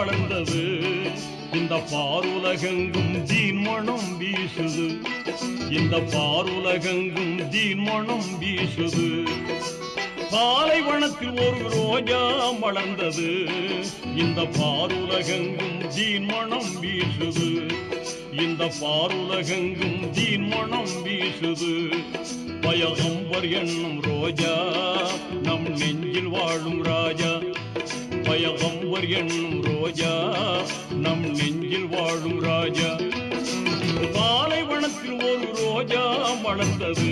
வளர்ந்தது. இந்த பாருலகெங்கும் தீன் மனம் வீசுது. இந்த பாருலகெங்கும் தீன் மனம் வீசுது. பாலைவனத்தில் ஒரு ரோஜா வளர்ந்தது. இந்த பாருலகெங்கும் தீன் மனம் வீசுது. இந்த பாருலகெங்கும் தீன் மனம் வீசுது. பயகம்பர் என்னும் ரோஜா நம் நெஞ்சில் வாழும் ராஜா. பயகம்பர் என்னும் ரோஜா நம் நெஞ்சில் வாழும் ராஜா. பாலைவனத்தில் ஒரு ரோஜா வளர்ந்தது.